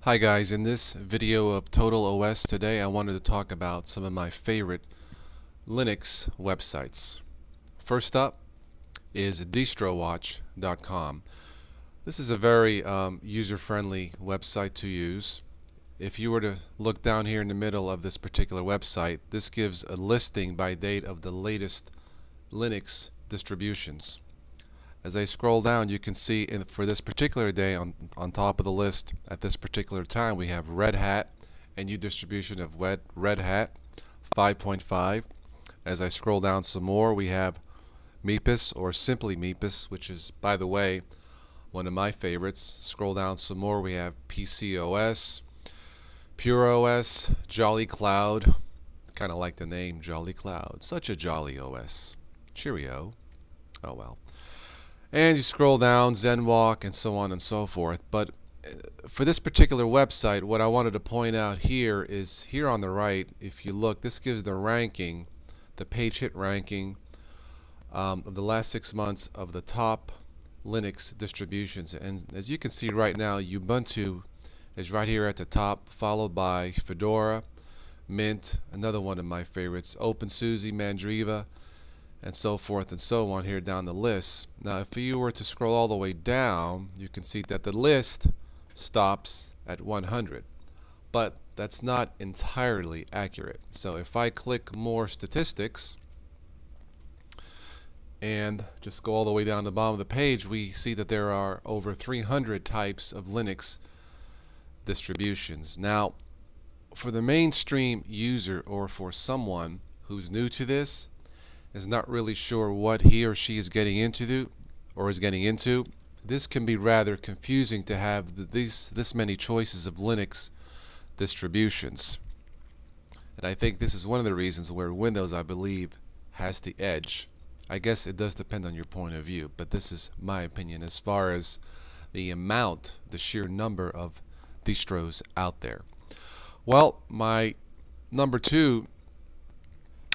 Hi guys, in this video of Total OS today I wanted to talk about some of my favorite Linux websites. First up is distrowatch.com. This is a very user-friendly website to use. If you were to look down here in the middle of this particular website, this gives a listing by date of the latest Linux distributions. As I scroll down, you can see for this particular day on top of the list at this particular time we have Red Hat, a new distribution of Red Hat 5.5. As I scroll down some more, we have Mepis, or simply Mepis, which is, by the way, one of my favorites. Scroll down some more, we have PCOS, PureOS, Jolly Cloud. Kind of like the name Jolly Cloud. Such a jolly OS. Cheerio. Oh well. And you scroll down, ZenWalk, and so on and so forth. But for this particular website, what I wanted to point out here is here on the right, if you look, this gives the ranking, the page hit ranking of the last 6 months of the top Linux distributions. And as you can see right now, Ubuntu is right here at the top, followed by Fedora, Mint, another one of my favorites, OpenSUSE, Mandriva, and so forth and so on here down the list. Now if you were to scroll all the way down, you can see that the list stops at 100, but that's not entirely accurate. So if I click more statistics and just go all the way down to the bottom of the page, we see that there are over 300 types of Linux distributions. Now for the mainstream user, or for someone who's new to this, is not really sure what he or she is getting into, this can be rather confusing to have this many choices of Linux distributions. And I think this is one of the reasons where Windows, I believe, has the edge. I guess it does depend on your point of view, but this is my opinion as far as the amount, the sheer number of distros out there. Well, my number two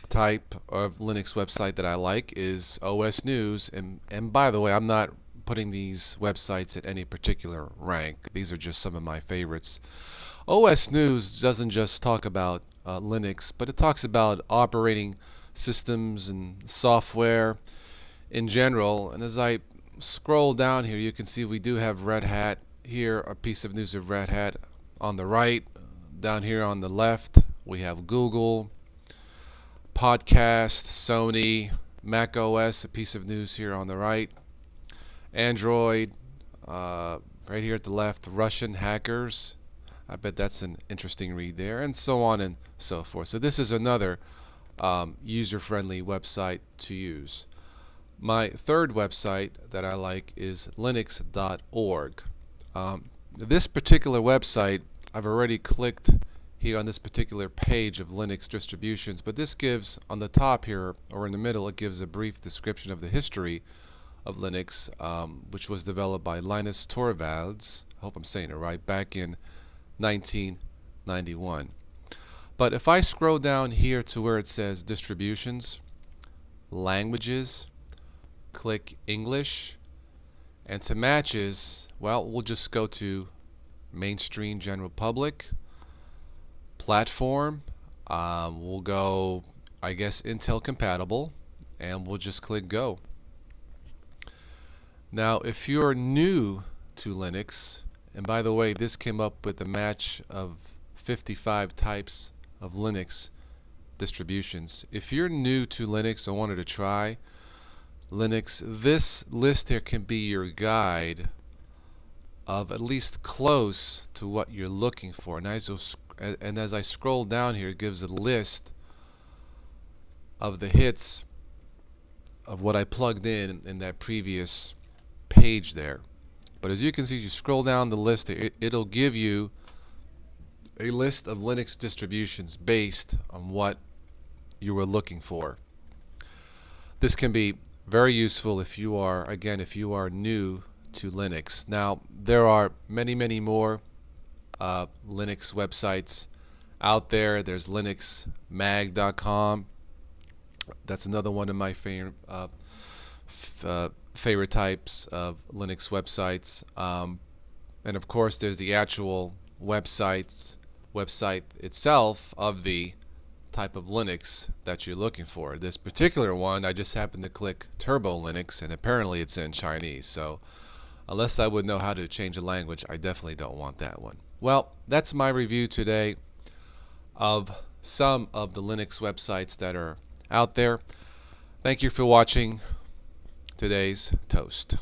type of Linux website that I like is OS News, and by the way, I'm not putting these websites at any particular rank. These are just some of my favorites. OS News doesn't just talk about Linux, but it talks about operating systems and software in general. And as I scroll down here, you can see we do have Red Hat here, a piece of news of Red Hat on the right. Down here on the left we have Google, Podcast, Sony, Mac OS, a piece of news here on the right, Android, right here at the left, Russian hackers. I bet that's an interesting read there, and so on and so forth. So this is another user-friendly website to use. My third website that I like is linux.org. This particular website, I've already clicked here on this particular page of Linux distributions, but this gives on the top here, or in the middle, it gives a brief description of the history of Linux, which was developed by Linus Torvalds, I hope I'm saying it right, back in 1991. But if I scroll down here to where it says distributions, languages, click English, and to matches, well, we'll just go to mainstream general public, platform, we'll go, I guess, Intel compatible, and we'll just click go. Now if you're new to Linux, and by the way, this came up with a match of 55 types of Linux distributions. If you're new to Linux or wanted to try Linux, this list here can be your guide of at least close to what you're looking for. And as I scroll down here, it gives a list of the hits of what I plugged in that previous page there. But as you can see, as you scroll down the list, it'll give you a list of Linux distributions based on what you were looking for. This can be very useful if you are, again, if you are new to Linux. Now, there are many more Linux websites out there. There's linuxmag.com. That's another one of my favorite types of Linux websites. And of course, there's the actual website itself of the type of Linux that you're looking for. This particular one, I just happened to click Turbo Linux, and apparently it's in Chinese. So unless I would know how to change a language, I definitely don't want that one. Well, that's my review today of some of the Linux websites that are out there. Thank you for watching today's Toast.